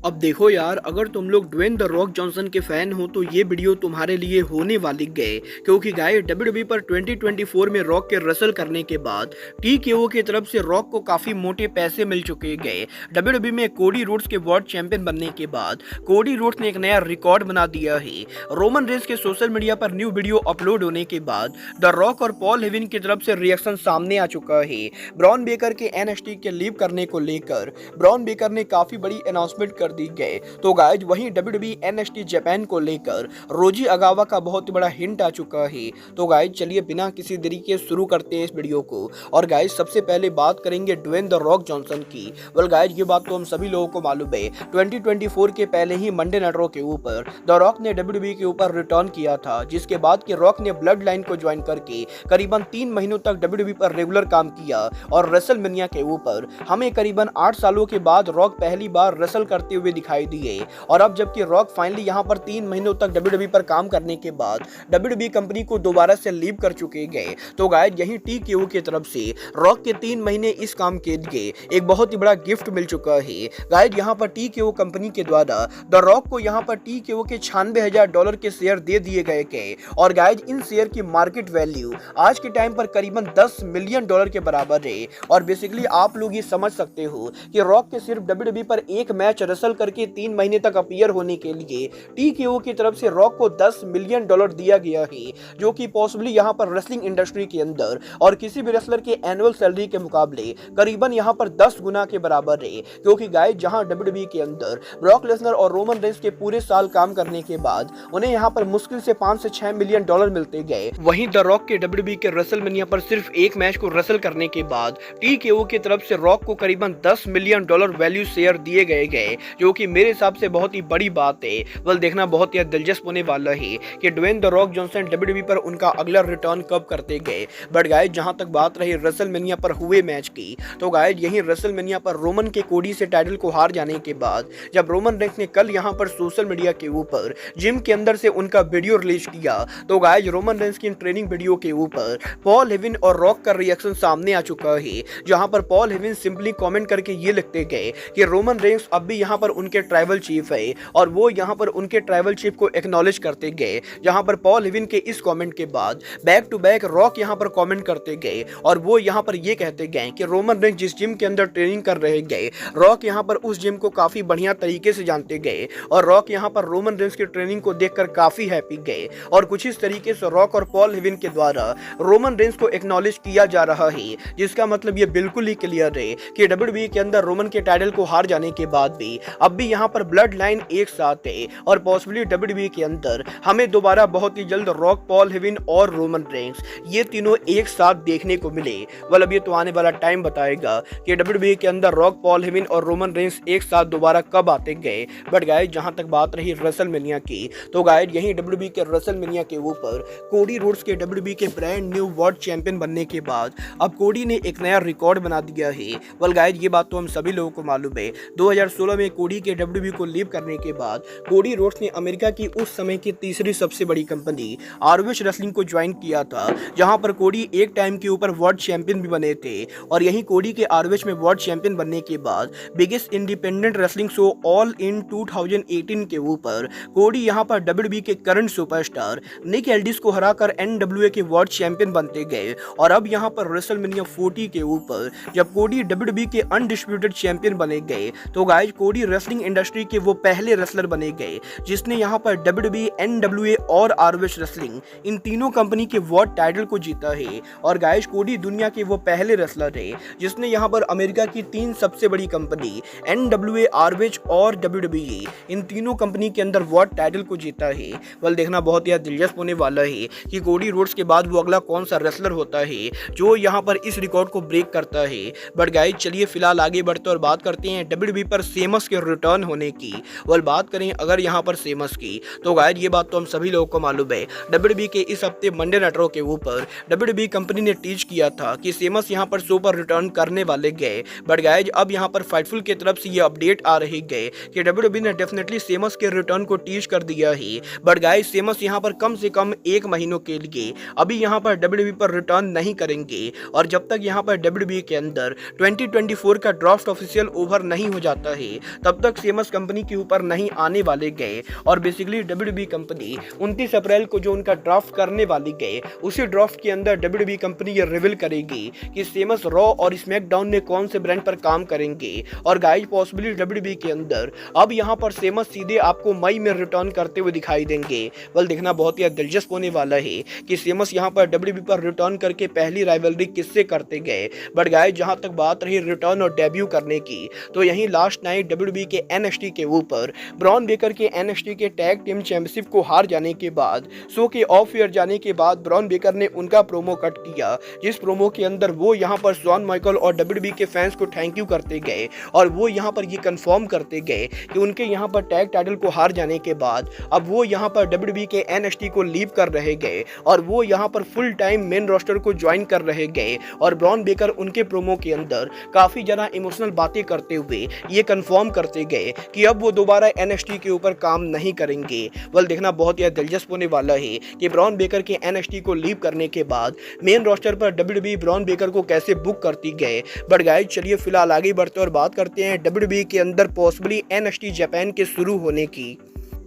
अब देखो यार, अगर तुम लोग ड्वेन द रॉक जॉनसन के फैन हो तो ये वीडियो तुम्हारे लिए होने वाली गए, क्योंकि गाय डब्ल्यूडब्ल्यूई पर 2024 में रॉक के रसल करने के बाद टीकेओ की तरफ से रॉक को काफी मोटे पैसे मिल चुके गए। डब्ल्यूडब्ल्यूई में कोडी रोड्स के वर्ल्ड चैंपियन बनने के बाद कोडी रोड्स ने एक नया रिकॉर्ड बना दिया है। रोमन रेंस के सोशल मीडिया पर न्यू वीडियो अपलोड होने के बाद द रॉक और पॉल हेवन की तरफ से रिएक्शन सामने आ चुका है। ब्रॉन बेकर के एनएक्सटी के लीव करने को लेकर ब्रॉन बेकर ने काफी बड़ी अनाउंसमेंट कर दी गए। तो गाइज वहीं डब्ल्यूडब्ल्यूई एनएक्सटी जापान को लेकर रोजी अगावा का बहुत बड़ा हिंट आ चुका है। तो गाइज चलिए बिना किसी देरी के शुरू करते हैं इस वीडियो को। और गाइज सबसे पहले बात करेंगे ड्वेन द रॉक जॉनसन की। वेल गाइज ये बात तो हम सभी लोगों को मालूम है, 2024 के पहले ही मंडे नाइट रॉ के ऊपर द रॉक ने डब्ल्यूडब्ल्यूई के ऊपर रिटर्न किया था, जिसके बाद कि रॉक ने ब्लड लाइन को ज्वाइन करके करीबन 3 महीनों तक डब्ल्यूडब्ल्यूई पर रेगुलर काम किया और रेसलमेनिया के ऊपर हमें करीबन 8 सालों के बाद रॉक पहली बार रेसल करते हुए दिखाई दिए। और अब जबकि रॉक फाइनली यहां पर 3 महीनों तक डब्ल्यूडब्ल्यूई पर काम करने के बाद डब्ल्यूडब्ल्यूई कंपनी को दोबारा से लीव कर चुके गए, तो गाइस यही टीकेओ की तरफ से रॉक के 3 महीने इस काम के लिए एक बहुत ही बड़ा गिफ्ट मिल चुका है। गाइस यहां पर टीकेओ कंपनी के द्वारा द रॉक को यहां पर टीकेओ के $96,000 के शेयर दे दिए गए और गाइस इन शेयर की मार्केट वैल्यू आज के टाइम पर करीबन $10 मिलियन के बराबर है। और बेसिकली आप लोग ये समझ सकते हो कि रॉक के सिर्फ डब्ल्यूडब्ल्यूई पर एक मैच रेसल करके 3 महीने तक अपीयर होने के लिए टीकेओ की तरफ से रॉक को $10 मिलियन दिया गया है, जो कि पॉसिबली यहां पर रेसलिंग इंडस्ट्री के अंदर और किसी भी रेसलर के एनुअल सैलरी के मुकाबले करीबन यहां पर 10 गुना के बराबर है। क्योंकि गाइस जहां डब्ल्यूडब्ल्यूई के अंदर ब्रॉक लेसनर और रोमन रेंस के पूरे साल काम करने के बाद उन्हें यहां पर मुश्किल से 5 से 6 मिलियन डॉलर मिलते गए, वहीं द रॉक के डब्ल्यूडब्ल्यूई के रेसलमेनिया पर सिर्फ एक मैच को रेसल करने के बाद टीकेओ की तरफ से रॉक को करीबन $10 मिलियन वैल्यू शेयर दिए गए, जो कि मेरे हिसाब से बहुत ही बड़ी बात है। वेल देखना बहुत ही दिलचस्प होने वाला है कि Dwayne the Rock Johnson WWE पर उनका अगला रिटर्न कब करते गए। बट गाइस जहां तक बात रही रेसलमेनिया पर हुए मैच की, तो गाइस यही रेसलमेनिया पर रोमन के कोडी से टाइटल को हार जाने के बाद जब रोमन रेंस ने कल यहां पर सोशल मीडिया के ऊपर जिम के अंदर से उनका वीडियो रिलीज किया, तो गाइस रोमन रेंस की ट्रेनिंग वीडियो के ऊपर पॉल हेवन और रॉक का रिएक्शन सामने आ चुका है, जहां पर पॉल हेवन सिंपली कमेंट करके ये लिखते गए कि रोमन रेंस अब भी यहां पर उनके ट्राइबल चीफ है और वो यहां पर उनके ट्राइबल चीफ को एक्नॉलेज करते गए। जहां पर पॉल हेवन के इस कमेंट के बाद बैक टू बैक रॉक यहां पर कमेंट करते गए और वो यहां पर ये कहते गए कि रोमन रेंस जिस जिम के अंदर ट्रेनिंग कर रहे गए, रॉक यहां पर उस जिम को काफी बढ़िया तरीके से जानते गए और रॉक यहां पर रोमन रेंस की ट्रेनिंग को देखकर काफी हैप्पी गए। और कुछ इस तरीके से रॉक और पॉल हेवन के द्वारा रोमन रेंस को एक्नॉलेज किया जा रहा है, जिसका मतलब ये बिल्कुल ही क्लियर है कि डब्ल्यूडब्ल्यूई के अंदर रोमन के टाइटल को हार जाने के बाद भी अब भी यहां पर ब्लड लाइन एक साथ है और पॉसिबली डब्ल्यूडब्ल्यूई के अंदर हमें दोबारा बहुत ही जल्द रॉक, पॉल हेवन और रोमन रेंस ये तीनों एक साथ देखने को मिले। वेल अब ये तो आने वाला टाइम बताएगा कि डब्ल्यूडब्ल्यूई के अंदर रॉक, पॉल हेवन और रोमन रेंस एक साथ दोबारा कब आते गए। बट गाइस जहां तक बात रही रेसलमेनिया की, तो गाइस यही डब्ल्यूडब्ल्यूई के रेसलमेनिया के ऊपर कोडी रोड्स के डब्ल्यूडब्ल्यूई के ब्रांड न्यू वर्ल्ड चैंपियन बनने के बाद अब कोडी ने एक नया रिकॉर्ड बना दिया है। वेल गाइस ये बात तो हम सभी लोगों को मालूम है, 2016 में कोडी के डब्ल्यूडब्ल्यूई को लीव करने के बाद कोडी रोड्स ने अमेरिका की उस समय की तीसरी सबसे बड़ी कंपनी आरओएच रेसलिंग को ज्वाइन किया था, जहां पर कोडी एक टाइम के ऊपर वर्ल्ड चैंपियन भी बने थे। और यही कोडी के आरओएच में वर्ल्ड चैंपियन बनने के बाद biggest independent wrestling show all in 2018 के ऊपर कोडी यहां पर डब्ल्यूडब्ल्यूई के करंट सुपरस्टार निक एल्डिस को हराकर एनडब्ल्यूए के वर्ल्ड चैंपियन बनते गए। और अब यहां पर रेसलमेनिया 40 के ऊपर जब कोडी डब्ल्यूडब्ल्यूई के अनडिस्प्यूटेड चैंपियन बने गए, तो गाइस कोडी रेसलिंग इंडस्ट्री के वो पहले रेसलर बने गए जिसने यहां पर डब्ल्यूडब्ल्यूई, एनडब्ल्यूए और आरओएच रेसलिंग इन तीनों कंपनी के वर्ल्ड टाइटल को जीता है। और गाइस कोडी दुनिया के वो पहले रेसलर है जिसने यहां पर अमेरिका की 3 सबसे बड़ी कंपनी एनडब्ल्यूए, आरओएच और डब्ल्यूडब्ल्यूई इन तीनों कंपनी के अंदर वर्ल्ड टाइटल को जीता है। वेल देखना बहुत ही दिलचस्प होने वाला है कि कोडी रोड्स के बाद वो अगला कौन सा रेसलर होता है जो यहां पर इस रिकॉर्ड को ब्रेक करता है। बट गाइस चलिए फिलहाल आगे बढ़ते और बात करते हैं डब्ल्यूडब्ल्यूई पर सेमस के रिटर्न होने की। वेल बात करें अगर यहां पर सेमस की, तो गाइस ये बात तो हम सभी लोगों को मालूम है, डब्ल्यूडब्ल्यूई के इस हफ्ते मंडे नाइट रॉ के ऊपर डब्ल्यूडब्ल्यूई कंपनी ने टीच किया था कि सेमस यहां पर शो पर रिटर्न करने वाले गए। बट गाइस अब यहां पर फाइटफुल की तरफ से ये अपडेट आ रही गए कि डब्ल्यूडब्ल्यूई ने डेफिनेटली सेमस के रिटर्न को टीच कर दिया है। बट गाइस सेमस यहां पर कम से कम 1 महीनों के लिए अभी यहां पर डब्ल्यूडब्ल्यूई पर रिटर्न नहीं करेंगे और जब तक यहां पर डब्ल्यूडब्ल्यूई के अंदर 2024 का ड्राफ्ट ऑफिशियल ओवर नहीं हो जाता है, तब तब तक सेमस कंपनी के ऊपर नहीं आने वाले गए और बेसिकली डब्ल्यूडब्ल्यूई कंपनी 29 अप्रैल को जो उनका ड्राफ्ट करने वाली गए, उसी ड्राफ्ट के अंदर डब्ल्यूडब्ल्यूई कंपनी ये रिवील करेगी कि सेमस रॉ और स्मैकडाउन में कौन से ब्रांड पर काम करेंगे। और गाइस पॉसिबली डब्ल्यूडब्ल्यूई के अंदर अब यहाँ पर सेमस सीधे आपको मई में रिटर्न करते हुए दिखाई देंगे। वेल देखना बहुत ही दिलचस्प होने वाला है कि सेमस यहाँ पर डब्ल्यूडब्ल्यूई पर रिटर्न करके पहली राइवलरी किससे करते गए। बट गाइस जहां तक बात रही रिटर्न और डेब्यू करने की, तो यहीं लास्ट नाइट डब्ल्यूडब्ल्यूई के एनएक्सटी के ऊपर ब्रॉन बेकर के एनएक्सटी के टैग टीम चैंपियनशिप को हार जाने के बाद, शो के ऑफ एयर जाने के बाद ब्रॉन बेकर ने उनका प्रोमो कट किया, जिस प्रोमो के अंदर वो यहाँ पर शॉन माइकल और डब्ल्यूडब्ल्यूई के फैंस को थैंक यू करते गए और वो यहाँ पर ये कंफर्म करते गए कि उनके यहाँ पर टैग टाइटल को हार जाने के बाद अब वो यहाँ पर डब्ल्यूडब्ल्यूई के एनएक्सटी को लीव कर रहे गए और वो यहाँ पर फुल टाइम मेन रोस्टर को ज्वाइन कर रहे गए। और ब्रॉन बेकर उनके प्रोमो के अंदर काफी ज्यादा इमोशनल बातें करते हुए ये कंफर्म करते गए कि अब वो दोबारा एनएक्सटी के ऊपर काम नहीं करेंगे। वेल देखना बहुत ही दिलचस्प होने वाला है कि ब्रॉन बेकर के एनएक्सटी को लीव करने के बाद मेन रोस्टर पर डब्ल्यूडब्ल्यूई ब्रॉन बेकर को कैसे बुक करती गए। बट गाइस चलिए फिलहाल आगे बढ़ते और बात करते हैं डब्ल्यूडब्ल्यूई के अंदर पॉसिबली एनएक्सटी जापान के शुरू होने की।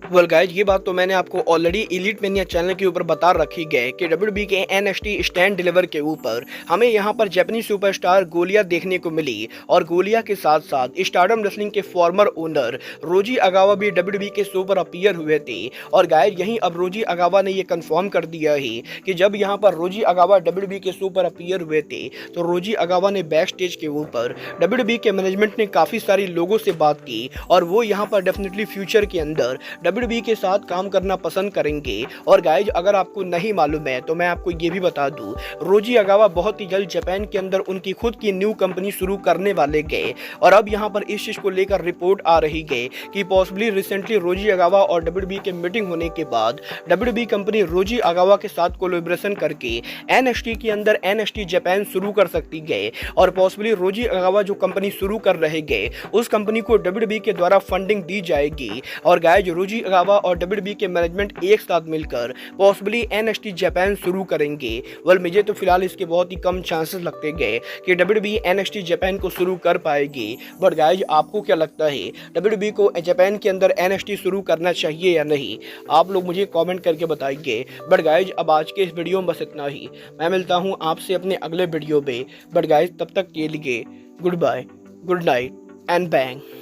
वेल गाइज ये बात तो मैंने आपको ऑलरेडी एलीट मेनिया चैनल के ऊपर बता रखी गई कि डब्ल्यूडब्ल्यूई के एनएक्सटी स्टैंड डिलीवर के ऊपर हमें यहाँ पर जापानी सुपरस्टार गोलिया देखने को मिली और गोलिया के साथ साथ स्टारडम रेसलिंग के फॉर्मर ओनर रोजी अगावा भी डब्ल्यूडब्ल्यूई के शो पर अपीयर हुए थे। और गाइज यहीं अब रोजी अगावा ने यह कंफर्म कर दिया है कि जब यहाँ पर रोजी अगावा डब्ल्यूडब्ल्यूई के शो पर अपीयर हुए थे तो रोजी अगावा ने बैक स्टेज के ऊपर डब्ल्यूडब्ल्यूई के मैनेजमेंट ने काफी सारी लोगों से बात की और वो यहाँ पर डेफिनेटली फ्यूचर के अंदर डब्ल्यूडब्ल्यूई के साथ काम करना पसंद करेंगे। और गाइज अगर आपको नहीं मालूम है तो मैं आपको ये भी बता दूं, रोजी अगावा बहुत ही जल्द जापान के अंदर उनकी खुद की न्यू कंपनी शुरू करने वाले गए। और अब यहाँ पर इस चीज को लेकर रिपोर्ट आ रही गई कि पॉसिबली रिसेंटली रोजी अगावा और डब्ल्यूडब्ल्यूई के मीटिंग होने के बाद डब्ल्यूडब्ल्यूई कंपनी रोजी अगावा के साथ कोलैबोरेशन करके एनएक्सटी के अंदर एनएक्सटी जापान शुरू कर सकती गए। और पॉसिबली रोजी अगावा जो कंपनी शुरू कर रहे गए उस कंपनी को डब्ल्यूडब्ल्यूई के द्वारा फंडिंग दी जाएगी। और गाइज रोजी अगावा और डब्ल्यूडब्ल्यूई के मैनेजमेंट एक साथ मिलकर पॉसिबली एनएक्सटी जापान शुरू करेंगे। वेल मुझे तो फिलहाल इसके बहुत ही कम चांसेस लगते गए कि डब्ल्यूडब्ल्यूई एनएक्सटी जापान को शुरू कर पाएगी। बट गाइज आपको क्या लगता है डब्ल्यूडब्ल्यूई को जापान के अंदर एनएक्सटी शुरू करना चाहिए या नहीं? आप लोग मुझे कमेंट करके बताइए। बट गाइज अब आज के इस वीडियो में बस इतना ही। मैं मिलता हूँ आपसे अपने अगले वीडियो में। बट गाइज तब तक के लिए goodbye, good night and bang.